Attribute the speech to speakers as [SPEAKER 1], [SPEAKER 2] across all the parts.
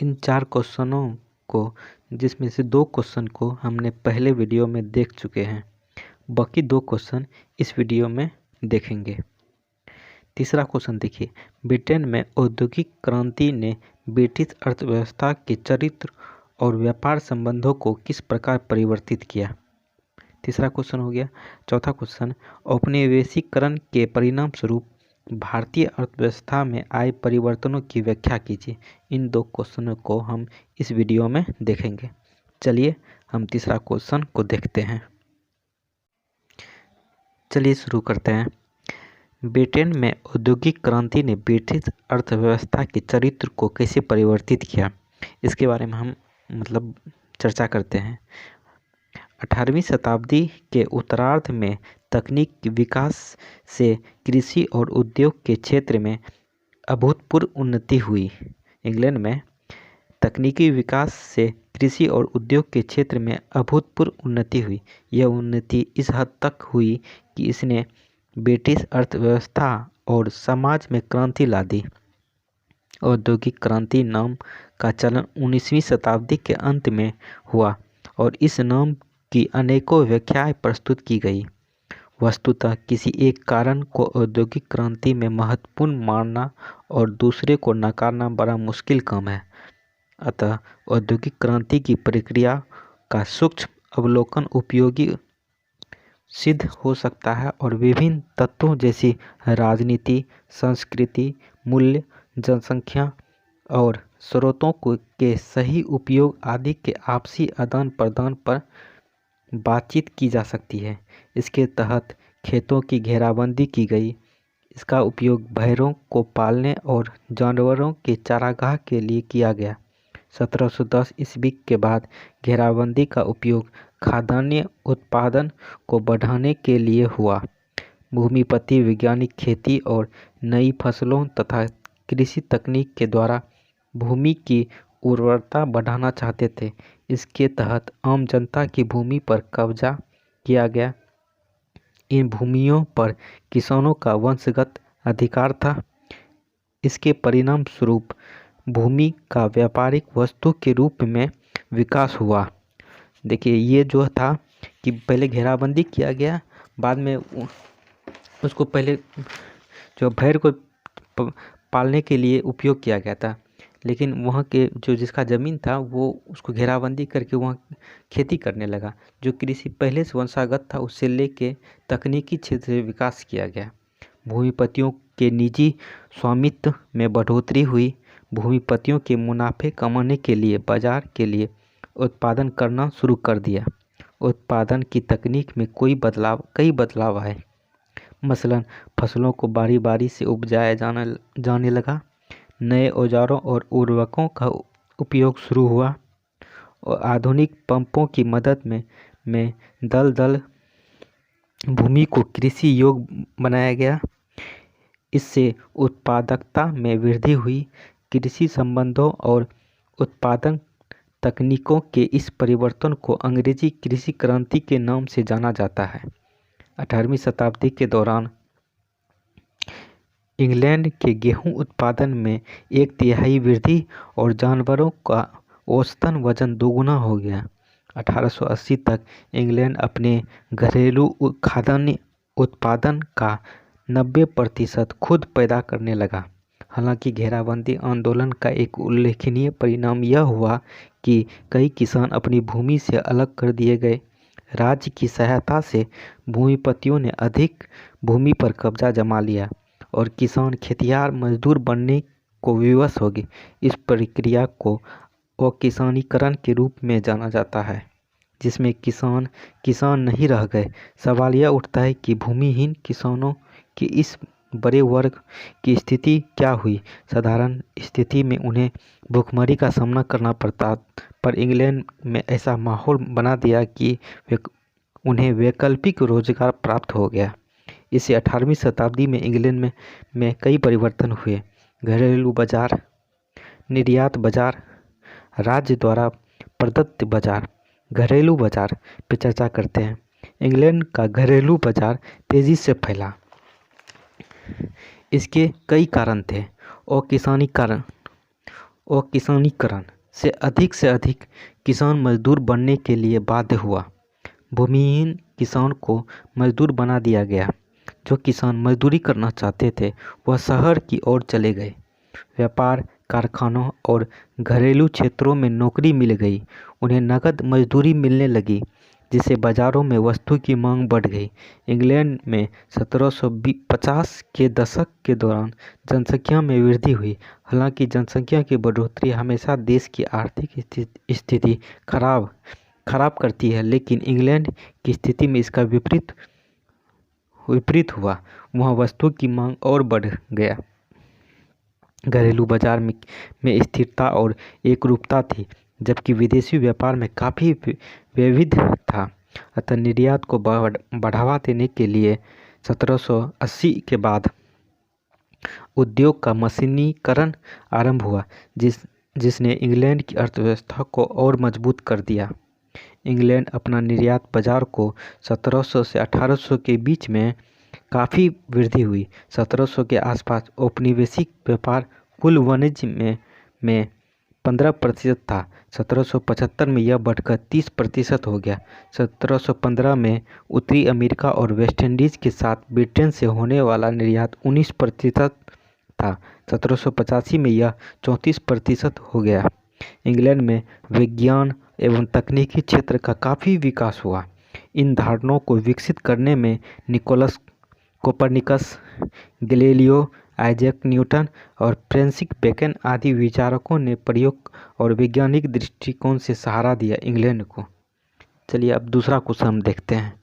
[SPEAKER 1] इन 4 क्वेश्चनों को, जिसमें से 2 क्वेश्चन को हमने पहले वीडियो में देख चुके हैं, बाकी 2 क्वेश्चन इस वीडियो में देखेंगे। तीसरा क्वेश्चन देखिए, ब्रिटेन में औद्योगिक क्रांति ने ब्रिटिश अर्थव्यवस्था के चरित्र और व्यापार संबंधों को किस प्रकार परिवर्तित किया। तीसरा क्वेश्चन हो गया। चौथा क्वेश्चन, औपनिवेशीकरण के परिणाम स्वरूप भारतीय अर्थव्यवस्था में आए परिवर्तनों की व्याख्या कीजिए। इन 2 क्वेश्चनों को हम इस वीडियो में देखेंगे। चलिए हम तीसरा क्वेश्चन को देखते हैं। चलिए शुरू करते हैं। ब्रिटेन में औद्योगिक क्रांति ने ब्रिटिश अर्थव्यवस्था के चरित्र को कैसे परिवर्तित किया, इसके बारे में हम चर्चा करते हैं। 18वीं शताब्दी के उत्तरार्ध में तकनीक के विकास से कृषि और उद्योग के क्षेत्र में अभूतपूर्व उन्नति हुई। इंग्लैंड में तकनीकी विकास से कृषि और उद्योग के क्षेत्र में अभूतपूर्व उन्नति हुई। यह उन्नति इस हद तक हुई कि इसने ब्रिटिश अर्थव्यवस्था और समाज में क्रांति ला दी। औद्योगिक क्रांति नाम का चलन 19वीं शताब्दी के अंत में हुआ और इस नाम की अनेकों व्याख्याएं प्रस्तुत की गई। वस्तुतः किसी एक कारण को औद्योगिक क्रांति में महत्वपूर्ण मानना और दूसरे को नकारना बड़ा मुश्किल काम है। अतः औद्योगिक क्रांति की प्रक्रिया का सूक्ष्म अवलोकन उपयोगी सिद्ध हो सकता है और विभिन्न तत्वों जैसी राजनीति, संस्कृति, मूल्य, जनसंख्या और स्रोतों के सही उपयोग आदि के आपसी आदान प्रदान पर बातचीत की जा सकती है। इसके तहत खेतों की घेराबंदी की गई। इसका उपयोग भेड़ों को पालने और जानवरों के चारागाह के लिए किया गया। 1710 ईस्वी के बाद घेराबंदी का उपयोग खाद्यान्न उत्पादन को बढ़ाने के लिए हुआ। भूमिपति वैज्ञानिक खेती और नई फसलों तथा कृषि तकनीक के द्वारा भूमि की उर्वरता बढ़ाना चाहते थे। इसके तहत आम जनता की भूमि पर कब्जा किया गया। इन भूमियों पर किसानों का वंशगत अधिकार था। इसके परिणाम स्वरूप भूमि का व्यापारिक वस्तु के रूप में विकास हुआ। देखिए, ये जो था कि पहले घेराबंदी किया गया, बाद में उसको पहले जो भेड़ को पालने के लिए उपयोग किया गया था, लेकिन वहाँ के जो जिसका ज़मीन था वो उसको घेराबंदी करके वहाँ खेती करने लगा। जो कृषि पहले से वंशागत था उससे लेके तकनीकी क्षेत्र से विकास किया गया। भूमिपतियों के निजी स्वामित्व में बढ़ोतरी हुई। भूमिपतियों के मुनाफे कमाने के लिए बाजार के उत्पादन करना शुरू कर दिया। उत्पादन की तकनीक में कई बदलाव आए। मसलन फसलों को बारी बारी से उपजाया जाने लगा। नए औजारों और उर्वरकों का उपयोग शुरू हुआ और आधुनिक पंपों की मदद में दलदल भूमि को कृषि योग्य बनाया गया। इससे उत्पादकता में वृद्धि हुई। कृषि संबंधों और उत्पादन तकनीकों के इस परिवर्तन को अंग्रेजी कृषि क्रांति के नाम से जाना जाता है। 18वीं शताब्दी के दौरान इंग्लैंड के गेहूं उत्पादन में 1/3 वृद्धि और जानवरों का औसतन वजन दोगुना हो गया। 1880 तक इंग्लैंड अपने घरेलू खाद्यान्न उत्पादन का 90% खुद पैदा करने लगा। हालांकि घेराबंदी आंदोलन का एक उल्लेखनीय परिणाम यह हुआ कि कई किसान अपनी भूमि से अलग कर दिए गए। राज्य की सहायता से भूमिपतियों ने अधिक भूमि पर कब्जा जमा लिया और किसान खेतिहर मजदूर बनने को विवश हो गए। इस प्रक्रिया को अकिसानीकरण के रूप में जाना जाता है, जिसमें किसान नहीं रह गए। सवाल यह उठता है कि भूमिहीन किसानों की इस बड़े वर्ग की स्थिति क्या हुई। साधारण स्थिति में उन्हें भूखमरी का सामना करना पड़ता, पर इंग्लैंड में ऐसा माहौल बना दिया कि उन्हें वैकल्पिक रोजगार प्राप्त हो गया। इससे 18वीं शताब्दी में इंग्लैंड में कई परिवर्तन हुए। घरेलू बाजार, निर्यात बाजार, राज्य द्वारा प्रदत्त बाजार। घरेलू बाजार पर चर्चा करते हैं। इंग्लैंड का घरेलू बाजार तेजी से फैला। इसके कई कारण थे। अकिसानीकरण और किसानीकरण से अधिक किसान मजदूर बनने के लिए बाध्य हुआ। भूमिहीन किसान को मजदूर बना दिया गया। जो किसान मजदूरी करना चाहते थे वह शहर की ओर चले गए। व्यापार, कारखानों और घरेलू क्षेत्रों में नौकरी मिल गई। उन्हें नकद मजदूरी मिलने लगी, जिससे बाजारों में वस्तु की मांग बढ़ गई। इंग्लैंड में 1750 के दशक के दौरान जनसंख्या में वृद्धि हुई। हालांकि जनसंख्या की बढ़ोतरी हमेशा देश की आर्थिक स्थिति खराब करती है, लेकिन इंग्लैंड की स्थिति में इसका विपरीत हुआ। वहाँ वस्तु की मांग और बढ़ गया। घरेलू बाजार में स्थिरता और एकरूपता थी, जबकि विदेशी व्यापार में काफ़ी वैविध्य था। अतः निर्यात को बढ़ावा देने के लिए 1780 के बाद उद्योग का मशीनीकरण आरंभ हुआ, जिसने इंग्लैंड की अर्थव्यवस्था को और मजबूत कर दिया। इंग्लैंड अपना निर्यात बाजार को 1700 से 1800 के बीच में काफ़ी वृद्धि हुई। 1700 के आसपास औपनिवेशिक व्यापार कुल वाणिज्य में 15% था। 1775 में यह बढ़कर 30% हो गया। 1715 में उत्तरी अमेरिका और वेस्टइंडीज़ के साथ ब्रिटेन से होने वाला निर्यात 19% था। 1785 में यह 34% हो गया। इंग्लैंड में विज्ञान एवं तकनीकी क्षेत्र का काफ़ी विकास हुआ। इन धारणाओं को विकसित करने में Nicholas Copernicus, Galileo, Isaac Newton और फ्रांसिस बेकन आदि विचारकों ने प्रयोग और वैज्ञानिक दृष्टिकोण से सहारा दिया इंग्लैंड को। चलिए अब दूसरा क्वेश्चन हम देखते हैं।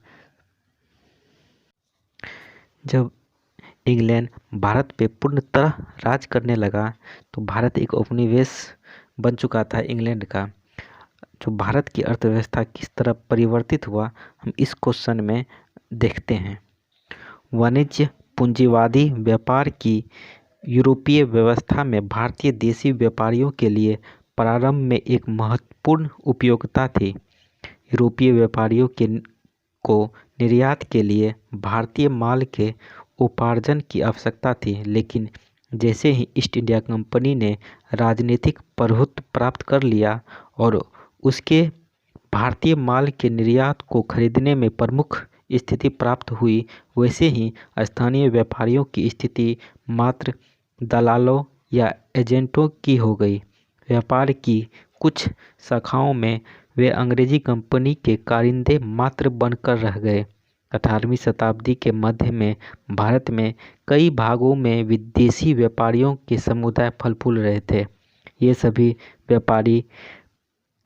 [SPEAKER 1] जब इंग्लैंड भारत पे पूर्णतः राज करने लगा तो भारत एक उपनिवेश बन चुका था इंग्लैंड का। जो भारत की अर्थव्यवस्था किस तरह परिवर्तित हुआ हम इस क्वेश्चन में देखते हैं। वाणिज्य पूंजीवादी व्यापार की यूरोपीय व्यवस्था में भारतीय देशी व्यापारियों के लिए प्रारंभ में एक महत्वपूर्ण उपयोगिता थी। यूरोपीय व्यापारियों को निर्यात के लिए भारतीय माल के उपार्जन की आवश्यकता थी, लेकिन जैसे ही ईस्ट इंडिया कंपनी ने राजनीतिक प्रभुत्व प्राप्त कर लिया और उसके भारतीय माल के निर्यात को खरीदने में प्रमुख स्थिति प्राप्त हुई, वैसे ही स्थानीय व्यापारियों की स्थिति मात्र दलालों या एजेंटों की हो गई। व्यापार की कुछ शाखाओं में वे अंग्रेजी कंपनी के कारिंदे मात्र बनकर रह गए। 18वीं शताब्दी के मध्य में भारत में कई भागों में विदेशी व्यापारियों के समुदाय फल फूल रहे थे। ये सभी व्यापारी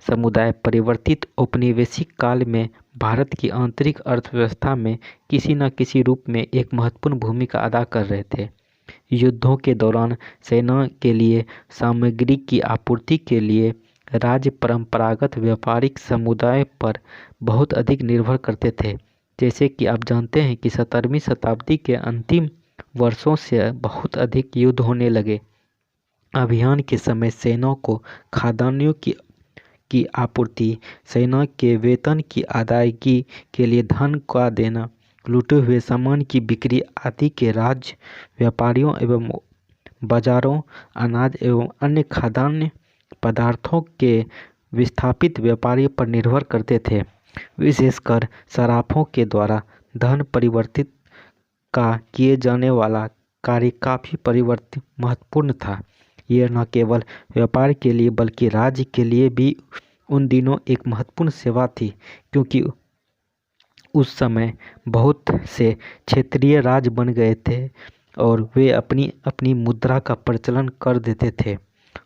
[SPEAKER 1] समुदाय परिवर्तित औपनिवेशिक काल में भारत की आंतरिक अर्थव्यवस्था में किसी न किसी रूप में एक महत्वपूर्ण भूमिका अदा कर रहे थे। युद्धों के दौरान सेना के लिए सामग्री की आपूर्ति के लिए राज्य परंपरागत व्यापारिक समुदाय पर बहुत अधिक निर्भर करते थे। जैसे कि आप जानते हैं कि 17वीं शताब्दी के अंतिम वर्षों से बहुत अधिक युद्ध होने लगे। अभियान के समय सेना को खाद्यान्नों की आपूर्ति, सेना के वेतन की अदायगी के लिए धन का देना, लूटे हुए सामान की बिक्री आदि के राज्य व्यापारियों एवं बाजारों, अनाज एवं अन्य खाद्यान्न पदार्थों के विस्थापित व्यापारी पर निर्भर करते थे। विशेषकर सराफों के द्वारा धन परिवर्तित का किए जाने वाला कार्य काफ़ी महत्वपूर्ण था। यह न केवल व्यापार के लिए बल्कि राज्य के लिए भी उन दिनों एक महत्वपूर्ण सेवा थी, क्योंकि उस समय बहुत से क्षेत्रीय राज्य बन गए थे और वे अपनी अपनी मुद्रा का प्रचलन कर देते थे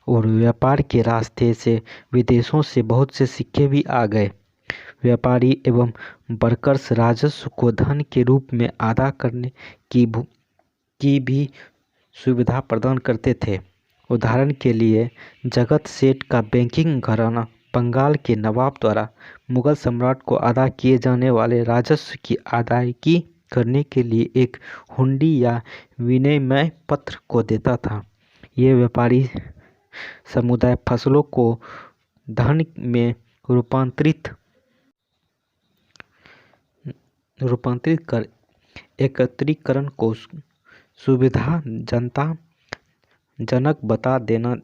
[SPEAKER 1] और व्यापार के रास्ते से विदेशों से बहुत से सिक्के भी आ गए। व्यापारी एवं वर्कर्स राजस्व को धन के रूप में अदा करने की भी सुविधा प्रदान करते थे। उदाहरण के लिए जगत सेठ का बैंकिंग घराना बंगाल के नवाब द्वारा मुगल सम्राट को अदा किए जाने वाले राजस्व की अदायगी करने के लिए एक हुंडी या विनिमय पत्र को देता था। ये व्यापारी समुदाय फसलों को धन में रूपांतरित कर एकत्रीकरण को सुविधाजनक बना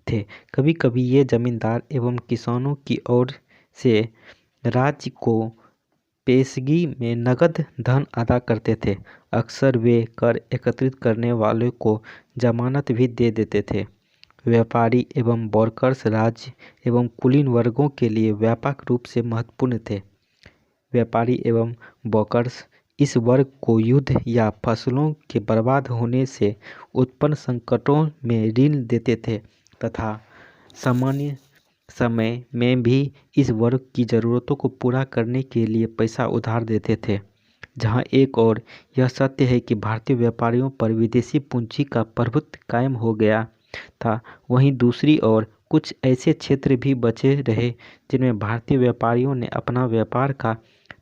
[SPEAKER 1] थे। कभी कभी ये जमींदार एवं किसानों की ओर से राज्य को पेशगी में नकद धन अदा करते थे। अक्सर वे कर एकत्रित करने वालों को जमानत भी दे देते थे। व्यापारी एवं वर्कर्स राज्य एवं कुलीन वर्गों के लिए व्यापक रूप से महत्वपूर्ण थे। व्यापारी एवं वर्कर्स इस वर्ग को युद्ध या फसलों के बर्बाद होने से उत्पन्न संकटों में ऋण देते थे तथा सामान्य समय में भी इस वर्ग की ज़रूरतों को पूरा करने के लिए पैसा उधार देते थे। जहां एक और यह सत्य है कि भारतीय व्यापारियों पर विदेशी पूंजी का प्रभुत्व कायम हो गया था, वहीं दूसरी ओर कुछ ऐसे क्षेत्र भी बचे रहे जिनमें भारतीय व्यापारियों ने अपना व्यापार का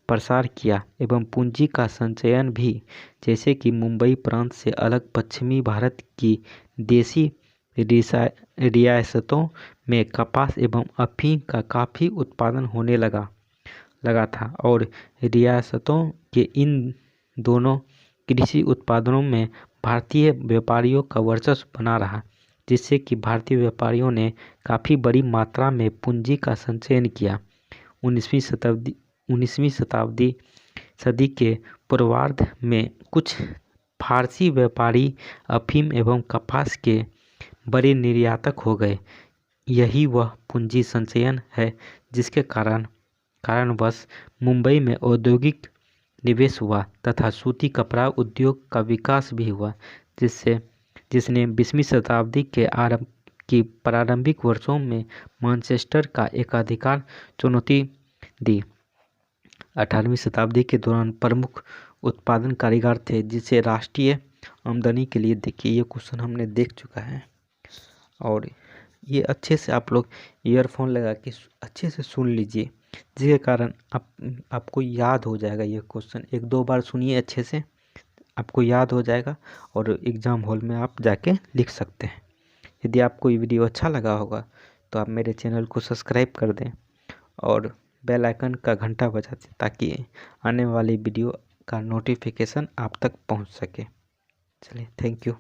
[SPEAKER 1] प्रसार किया एवं पूंजी का संचयन भी, जैसे कि मुंबई प्रांत से अलग पश्चिमी भारत की देशी रियासतों में कपास एवं अफीम का काफ़ी उत्पादन होने लगा था और रियासतों के इन दोनों कृषि उत्पादनों में भारतीय व्यापारियों का वर्चस्व बना रहा, जिससे कि भारतीय व्यापारियों ने काफ़ी बड़ी मात्रा में पूंजी का संचयन किया। 19वीं सदी के पूर्वार्ध में कुछ फारसी व्यापारी अफीम एवं कपास के बड़े निर्यातक हो गए। यही वह पूंजी संचयन है जिसके कारणवश मुंबई में औद्योगिक निवेश हुआ तथा सूती कपड़ा उद्योग का विकास भी हुआ, जिसने 20वीं शताब्दी के प्रारंभिक वर्षों में मैनचेस्टर का एकाधिकार चुनौती दी। 18वीं शताब्दी के दौरान प्रमुख उत्पादन कारीगर थे जिसे राष्ट्रीय आमदनी के लिए, देखिए ये क्वेश्चन हमने देख चुका है और ये अच्छे से आप लोग ईयरफोन लगा के अच्छे से सुन लीजिए, जिसके कारण आपको याद हो जाएगा। ये क्वेश्चन 1-2 बार सुनिए अच्छे से, आपको याद हो जाएगा और एग्ज़ाम हॉल में आप जाके लिख सकते हैं। यदि आपको ये वीडियो अच्छा लगा होगा तो आप मेरे चैनल को सब्सक्राइब कर दें और बेल आइकन का घंटा बजा दें ताकि आने वाली वीडियो का नोटिफिकेशन आप तक पहुंच सके। चलिए, थैंक यू।